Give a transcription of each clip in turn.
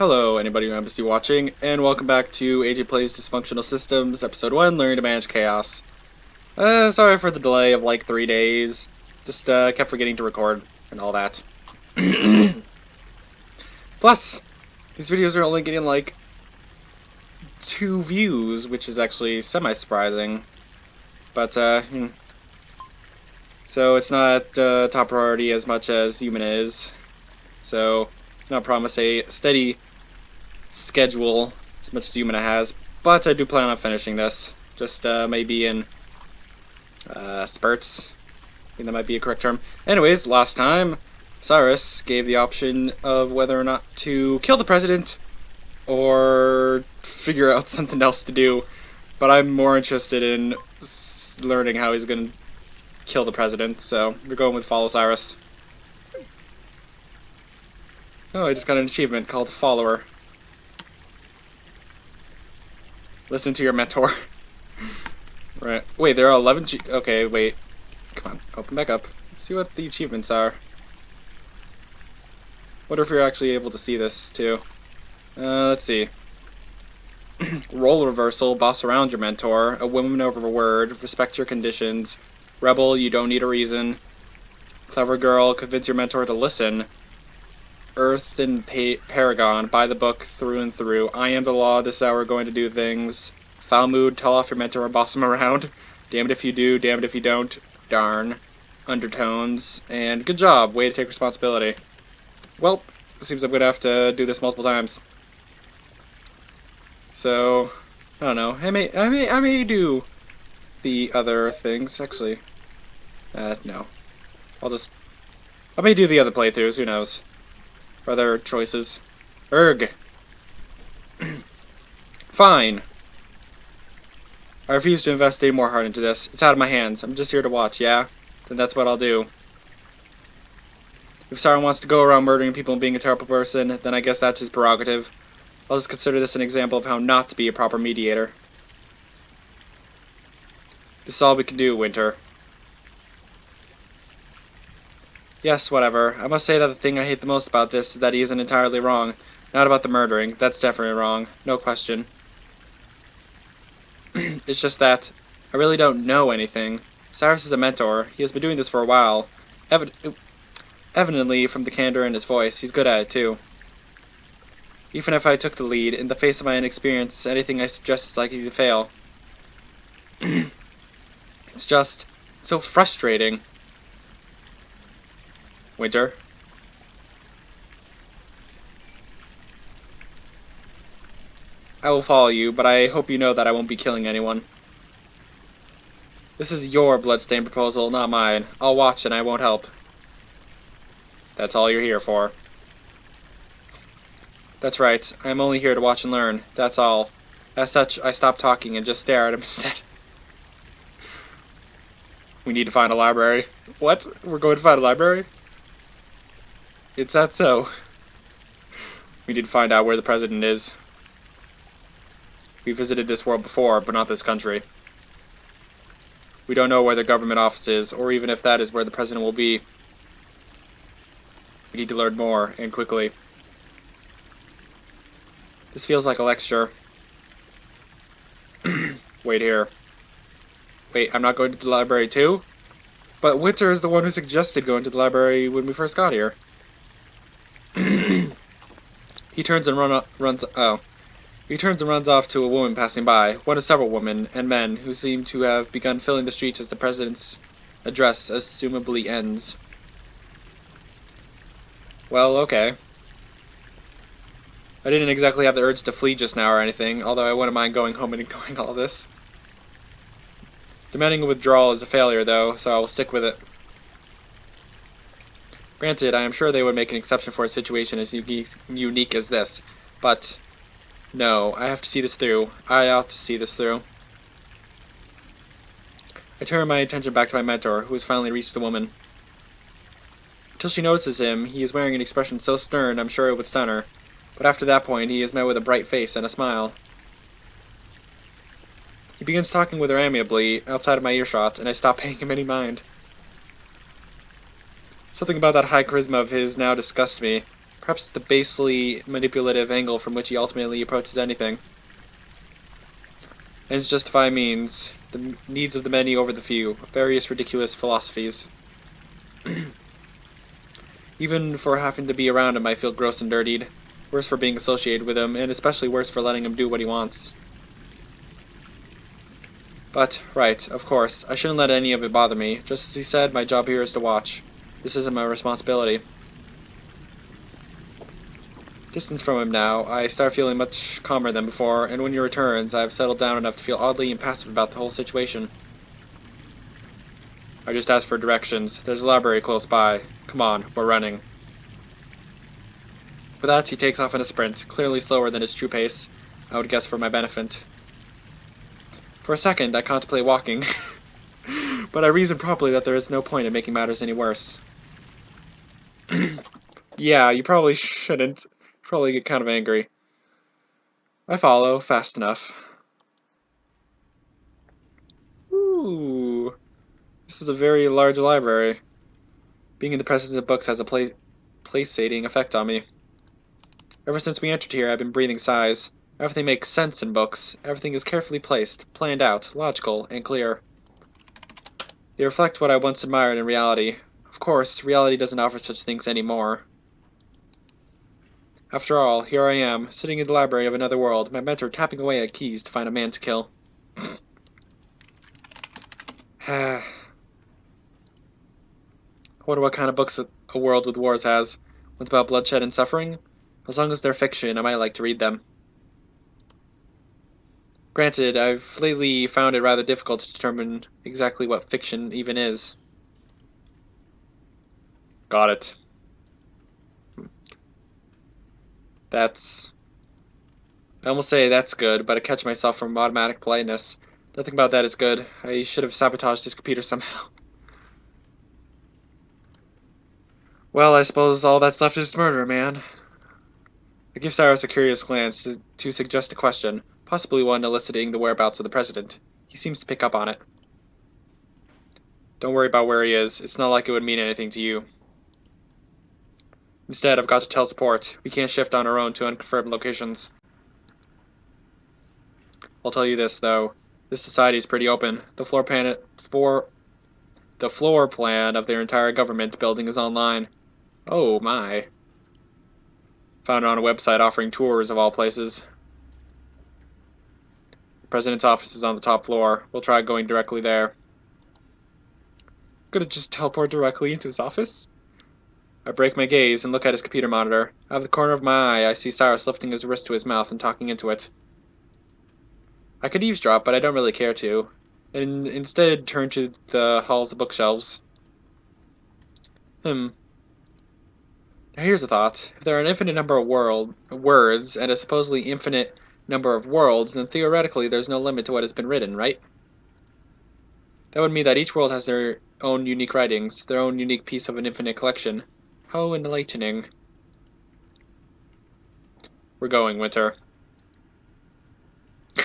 Hello, anybody who happens to be watching, and welcome back to AJ Plays Dysfunctional Systems, Episode 1, Learning to Manage Chaos. Sorry for the delay of like 3 days. Just kept forgetting to record and all that. Plus, these videos are only getting like 2 views, which is actually semi-surprising. But, so it's not top priority as much as human is. So, not promise a steady schedule as much as Humana has, but I do plan on finishing this. Just maybe in spurts. I think that might be a correct term. Anyways, last time, Cyrus gave the option of whether or not to kill the president or figure out something else to do, but I'm more interested in learning how he's going to kill the president, so we're going with Follow Cyrus. Oh, I just got an achievement called Follower. Listen to your mentor. Right. Wait, there are 11 okay, wait. Come on, open back up. Let's see what the achievements are. Wonder if you're actually able to see this, too. Let's see. Role reversal, boss around your mentor, a woman over a word, respect your conditions, rebel, you don't need a reason, clever girl, convince your mentor to listen, Earth and Paragon, buy the book through and through. I am the law, this is how we're going to do things. Foul mood, tell off your mentor and boss him around. Damn it if you do, damn it if you don't. Darn. Undertones. And good job, way to take responsibility. Well, it seems I'm going to have to do this multiple times. So, I don't know. I may do the other things, actually. No. I may do the other playthroughs, who knows. Other choices. Erg. Fine. I refuse to invest any more heart into this. It's out of my hands. I'm just here to watch, yeah? Then that's what I'll do. If Cyrus wants to go around murdering people and being a terrible person, then I guess that's his prerogative. I'll just consider this an example of how not to be a proper mediator. This is all we can do, Winter. Yes, whatever. I must say that the thing I hate the most about this is that he isn't entirely wrong. Not about the murdering. That's definitely wrong. No question. It's just that I really don't know anything. Cyrus is a mentor. He has been doing this for a while. Evidently, from the candor in his voice, he's good at it too. Even if I took the lead, in the face of my inexperience, anything I suggest is likely to fail. It's just so frustrating. Winter. I will follow you, but I hope you know that I won't be killing anyone. This is your bloodstained proposal, not mine. I'll watch and I won't help. That's all you're here for. That's right. I am only here to watch and learn. That's all. As such, I stop talking and just stare at him instead. We need to find a library. What? We're going to find a library? It's that so. We need to find out where the president is. We visited this world before, but not this country. We don't know where the government office is, or even if that is where the president will be. We need to learn more, and quickly. This feels like a lecture. Wait here. Wait, I'm not going to the library too? But Winter is the one who suggested going to the library when we first got here. He turns and runs off to a woman passing by, one of several women and men who seem to have begun filling the streets as the president's address assumably ends. Well, okay. I didn't exactly have the urge to flee just now or anything, although I wouldn't mind going home and ignoring all this. Demanding a withdrawal is a failure, though, so I will stick with it. Granted, I am sure they would make an exception for a situation as unique as this, but no, I have to see this through. I ought to see this through. I turn my attention back to my mentor, who has finally reached the woman. Until she notices him, he is wearing an expression so stern I'm sure it would stun her, but after that point he is met with a bright face and a smile. He begins talking with her amiably, outside of my earshot, and I stop paying him any mind. Something about that high charisma of his now disgusts me. Perhaps the basely manipulative angle from which he ultimately approaches anything. Ends justify means, the needs of the many over the few, various ridiculous philosophies. Even for having to be around him I feel gross and dirtied. Worse for being associated with him, and especially worse for letting him do what he wants. But, right, of course, I shouldn't let any of it bother me. Just as he said, my job here is to watch. This isn't my responsibility. Distance from him now, I start feeling much calmer than before, and when he returns, I have settled down enough to feel oddly impassive about the whole situation. I just asked for directions. There's a library close by. Come on, we're running. With that, he takes off in a sprint, clearly slower than his true pace, I would guess for my benefit. For a second, I contemplate walking, but I reason properly that there is no point in making matters any worse. Yeah, you probably shouldn't. Probably get kind of angry. I follow, fast enough. Ooh, this is a very large library. Being in the presence of books has a place-sating effect on me. Ever since we entered here, I've been breathing sighs. Everything makes sense in books. Everything is carefully placed, planned out, logical, and clear. They reflect what I once admired in reality. Of course, reality doesn't offer such things anymore. After all, here I am, sitting in the library of another world, my mentor tapping away at keys to find a man to kill. I wonder what kind of books a world with wars has. Ones about bloodshed and suffering? As long as they're fiction, I might like to read them. Granted, I've lately found it rather difficult to determine exactly what fiction even is. Got it. I almost say that's good, but I catch myself from automatic politeness. Nothing about that is good. I should have sabotaged his computer somehow. Well, I suppose all that's left is murder, man. I give Cyrus a curious glance to suggest a question, possibly one eliciting the whereabouts of the president. He seems to pick up on it. Don't worry about where he is. It's not like it would mean anything to you. Instead, I've got to tell support. We can't shift on our own to unconfirmed locations. I'll tell you this, though. This society is pretty open. The floor plan of their entire government building is online. Oh my. Found it on a website offering tours of all places. The president's office is on the top floor. We'll try going directly there. Gonna just teleport directly into his office? I break my gaze and look at his computer monitor. Out of the corner of my eye, I see Cyrus lifting his wrist to his mouth and talking into it. I could eavesdrop, but I don't really care to, and instead turn to the halls of bookshelves. Now here's a thought. If there are an infinite number of words and a supposedly infinite number of worlds, then theoretically there's no limit to what has been written, right? That would mean that each world has their own unique writings, their own unique piece of an infinite collection. How enlightening. We're going, Winter. I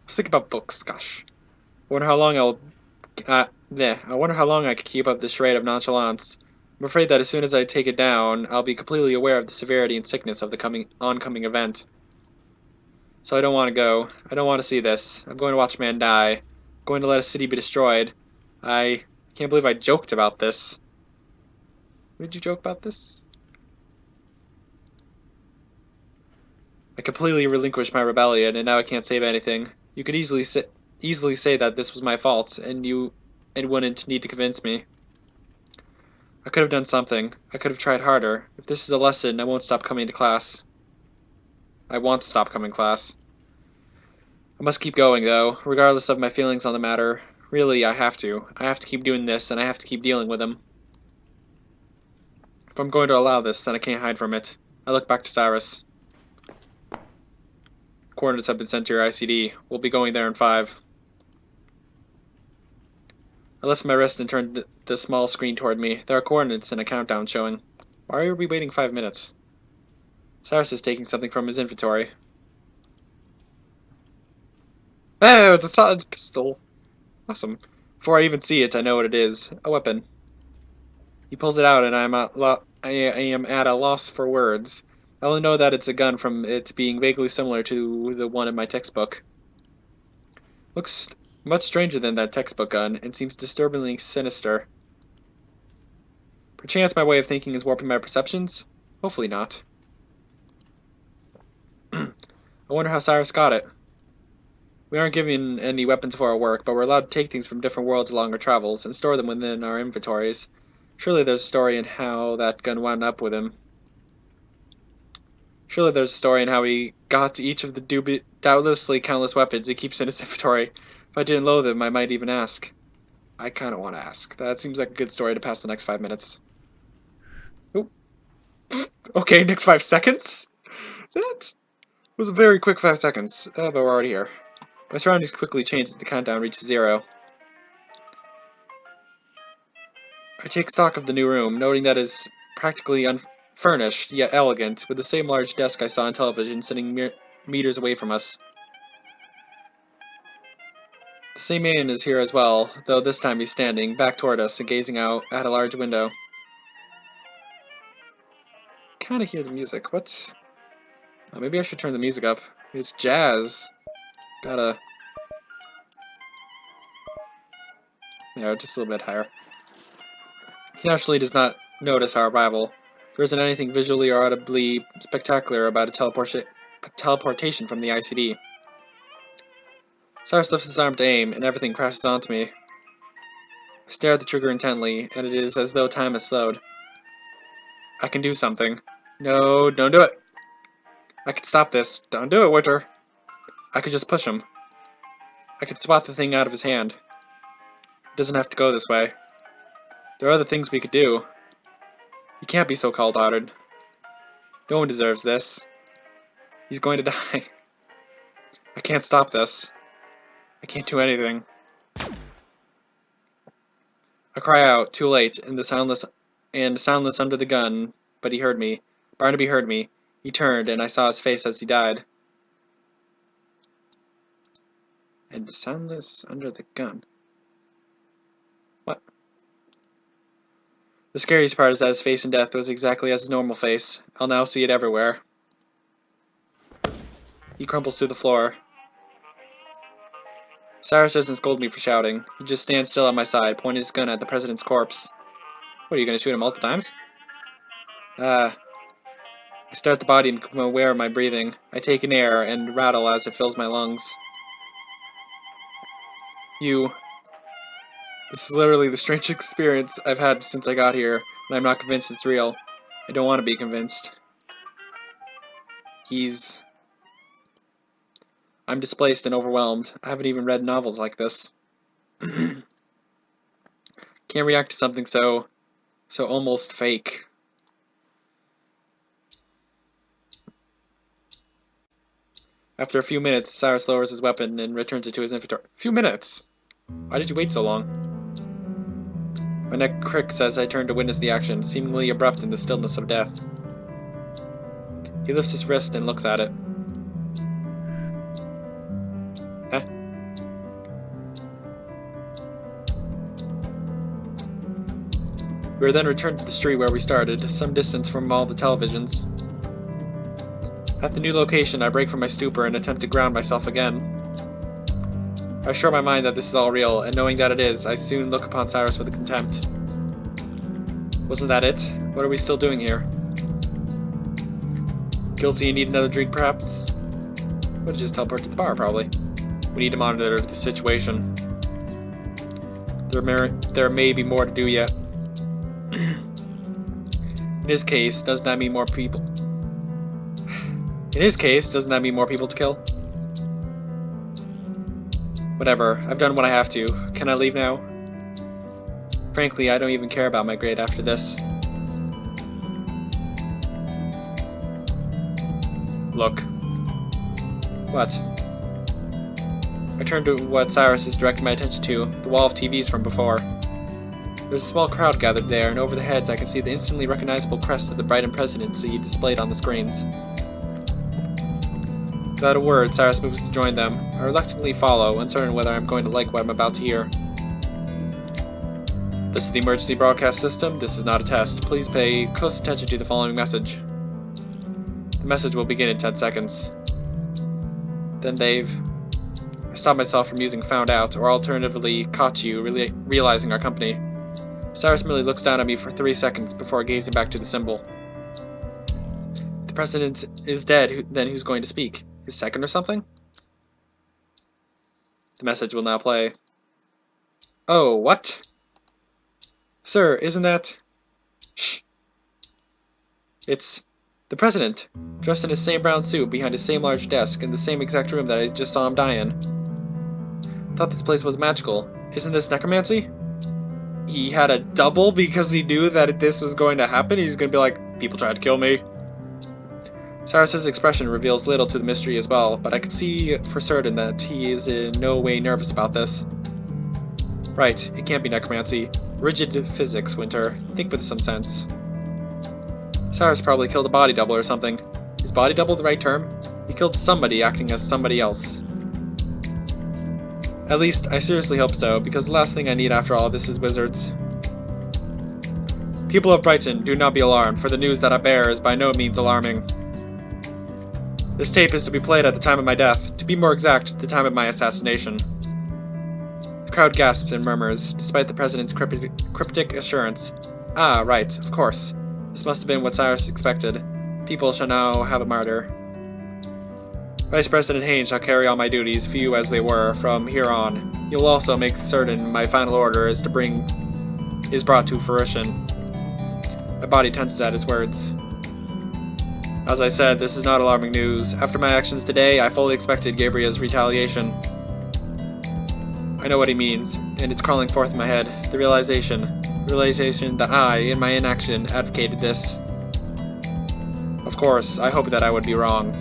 was thinking about books, gosh. I wonder how long I wonder how long I could keep up this charade of nonchalance. I'm afraid that as soon as I take it down, I'll be completely aware of the severity and sickness of the oncoming event. So I don't want to go. I don't want to see this. I'm going to watch a man die. I'm going to let a city be destroyed. I can't believe I joked about this. Did you joke about this? I completely relinquished my rebellion, and now I can't save anything. You could easily say that this was my fault, and you wouldn't need to convince me. I could have done something. I could have tried harder. If this is a lesson, I won't stop coming to class. I want to stop coming to class. I must keep going, though, regardless of my feelings on the matter. Really, I have to. I have to keep doing this, and I have to keep dealing with him. If I'm going to allow this, then I can't hide from it. I look back to Cyrus. Coordinates have been sent to your ICD. We'll be going there in 5. I left my wrist and turned the small screen toward me. There are coordinates and a countdown showing. Why are we waiting 5 minutes? Cyrus is taking something from his inventory. Oh, it's a solid pistol. Awesome. Before I even see it, I know what it is. A weapon. He pulls it out and I'm I am at a loss for words. I only know that it's a gun from its being vaguely similar to the one in my textbook. Looks much stranger than that textbook gun, and seems disturbingly sinister. Perchance my way of thinking is warping my perceptions? Hopefully not. I wonder how Cyrus got it. We aren't given any weapons for our work, but we're allowed to take things from different worlds along our travels, and store them within our inventories. Surely there's a story in how that gun wound up with him. Surely there's a story in how he got each of the doubtlessly countless weapons he keeps in his inventory. If I didn't load them, I might even ask. I kind of want to ask. That seems like a good story to pass the next 5 minutes. Oop. Okay, next 5 seconds? That was a very quick 5 seconds, but we're already here. My surroundings quickly change as the countdown reaches 0. I take stock of the new room, noting that it is practically unfurnished, yet elegant, with the same large desk I saw on television sitting meters away from us. The same man is here as well, though this time he's standing, back toward us, and gazing out at a large window. Kinda hear the music. What? Oh, maybe I should turn the music up. It's jazz. Gotta... Yeah, just a little bit higher. He naturally does not notice our arrival. There isn't anything visually or audibly spectacular about a teleportation from the ICD. Cyrus lifts his arm to aim, and everything crashes onto me. I stare at the trigger intently, and it is as though time has slowed. I can do something. No, don't do it. I can stop this. Don't do it, Winter. I could just push him. I could swat the thing out of his hand. It doesn't have to go this way. There are other things we could do. You can't be so cold-hearted. No one deserves this. He's going to die. I can't stop this. I can't do anything. I cry out, too late, and soundless under the gun, but he heard me. Barnaby heard me. He turned, and I saw his face as he died. And soundless under the gun. What? The scariest part is that his face in death was exactly as his normal face. I'll now see it everywhere. He crumples to the floor. Cyrus doesn't scold me for shouting. He just stands still at my side, pointing his gun at the president's corpse. What, are you going to shoot him multiple times? I stare at the body and become aware of my breathing. I take in air and rattle as it fills my lungs. This is literally the strangest experience I've had since I got here, and I'm not convinced it's real. I don't want to be convinced. I'm displaced and overwhelmed. I haven't even read novels like this. Can't react to something so almost fake. After a few minutes, Cyrus lowers his weapon and returns it to his inventory. Few minutes? Why did you wait so long? My neck cricks as I turn to witness the action, seemingly abrupt in the stillness of death. He lifts his wrist and looks at it. Huh? We were then returned to the street where we started, some distance from all the televisions. At the new location, I break from my stupor and attempt to ground myself again. I assure my mind that this is all real, and knowing that it is, I soon look upon Cyrus with contempt. Wasn't that it? What are we still doing here? Guilty and need another drink, perhaps? We'll just teleport to the bar, probably. We need to monitor the situation. There may be more to do yet. In his case, doesn't that mean more people? In his case, doesn't that mean more people to kill? Whatever, I've done what I have to. Can I leave now? Frankly, I don't even care about my grade after this. Look. What? I turn to what Cyrus has directed my attention to, the wall of TVs from before. There's a small crowd gathered there, and over the heads I can see the instantly recognizable crest of the Brighton presidency displayed on the screens. Without a word, Cyrus moves to join them. I reluctantly follow, uncertain whether I'm going to like what I'm about to hear. This is the emergency broadcast system. This is not a test. Please pay close attention to the following message. The message will begin in 10 seconds. Then they've... I stopped myself from using found out, or alternatively caught you, realizing our company. Cyrus merely looks down at me for 3 seconds before gazing back to the symbol. If the president is dead, then who's going to speak? His second or something? The message will now play. Oh, what? Sir, isn't that... Shh. It's the president, dressed in his same brown suit behind his same large desk in the same exact room that I just saw him die in. Thought this place was magical. Isn't this necromancy? He had a double because he knew that this was going to happen. He's going to be like, people tried to kill me. Cyrus's expression reveals little to the mystery as well, but I could see for certain that he is in no way nervous about this. Right, it can't be necromancy. Rigid physics, Winter. Think with some sense. Cyrus probably killed a body double or something. Is body double the right term? He killed somebody acting as somebody else. At least, I seriously hope so, because the last thing I need after all this is wizards. People of Brighton, do not be alarmed, for the news that I bear is by no means alarming. This tape is to be played at the time of my death, to be more exact, the time of my assassination. The crowd gasps and murmurs, despite the president's cryptic assurance. Ah, right, of course. This must have been what Cyrus expected. People shall now have a martyr. Vice President Haynes shall carry all my duties, few as they were, from here on. He will also make certain my final order is brought to fruition. My body tenses at his words. As I said, this is not alarming news. After my actions today, I fully expected Gabriel's retaliation. I know what he means, and it's crawling forth in my head. The realization that I, in my inaction, advocated this. Of course, I hope that I would be wrong.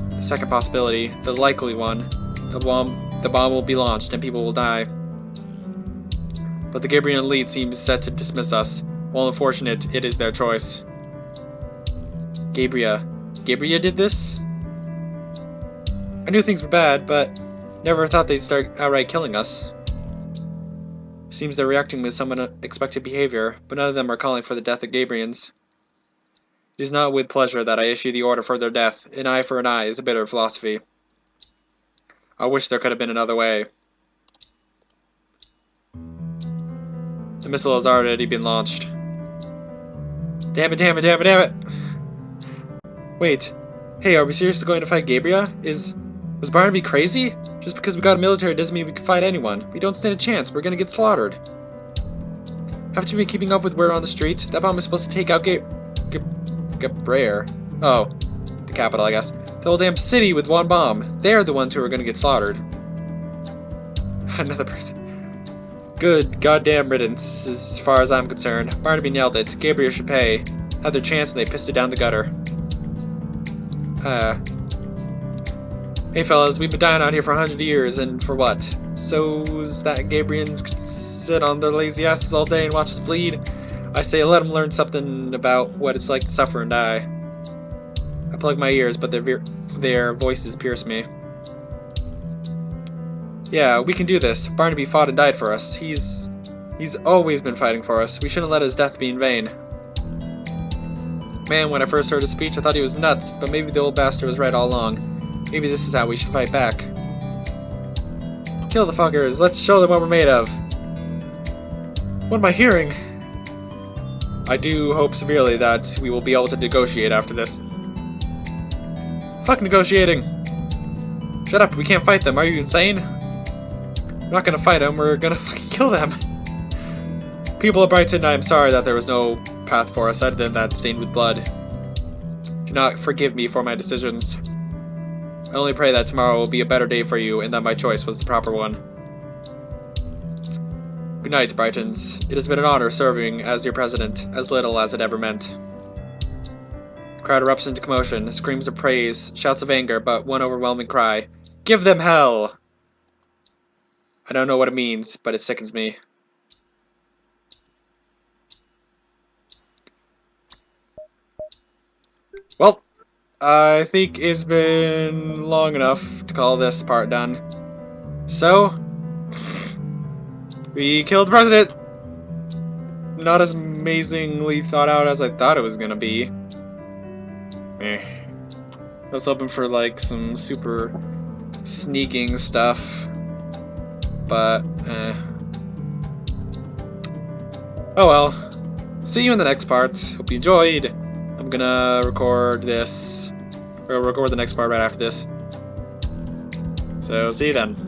The second possibility, the likely one, the bomb will be launched and people will die. But the Gabriel elite seems set to dismiss us. While unfortunate, it is their choice. Gabriel did this? I knew things were bad, but never thought they'd start outright killing us. Seems they're reacting with some unexpected behavior, but none of them are calling for the death of Gabrians. It is not with pleasure that I issue the order for their death. An eye for an eye is a bitter philosophy. I wish there could have been another way. The missile has already been launched. Damn it, damn it, damn it, damn it! Wait. Hey, are we seriously going to fight Gabriel? Was Barnaby crazy? Just because we got a military doesn't mean we can fight anyone. We don't stand a chance. We're gonna get slaughtered. Haven't you been keeping up with word on the street? That bomb is supposed to take out Gabriel. Oh, the capital, I guess. The whole damn city with one bomb. They're the ones who are gonna get slaughtered. Another person. Good goddamn riddance, as far as I'm concerned. Barnaby nailed it. Gabriel should pay. Had their chance and they pissed it down the gutter. Hey fellas, we've been dying out here for 100 years, and for what? So's that Gabrians could sit on their lazy asses all day and watch us bleed? I say let them learn something about what it's like to suffer and die. I plug my ears, but their voices pierce me. Yeah, we can do this. Barnaby fought and died for us. He's always been fighting for us. We shouldn't let his death be in vain. Man, when I first heard his speech, I thought he was nuts, but maybe the old bastard was right all along. Maybe this is how we should fight back. Kill the fuckers. Let's show them what we're made of. What am I hearing? I do hope severely that we will be able to negotiate after this. Fuck negotiating! Shut up, we can't fight them. Are you insane? We're not gonna fight them. We're gonna fucking kill them. People of Brighton, I am sorry that there was no path for us other than that stained with blood. Do not forgive me for my decisions. I only pray that tomorrow will be a better day for you and that my choice was the proper one. Good night, Brightons. It has been an honor serving as your president, as little as it ever meant. The crowd erupts into commotion, screams of praise, shouts of anger, but one overwhelming cry. Give them hell! I don't know what it means, but it sickens me. Well, I think it's been long enough to call this part done. So, we killed the president! not as amazingly thought out as I thought it was gonna be. I was hoping for like some super sneaking stuff, but oh well. See you in the next part. Hope you enjoyed. I'm gonna record this, or record the next part right after this. So see you then.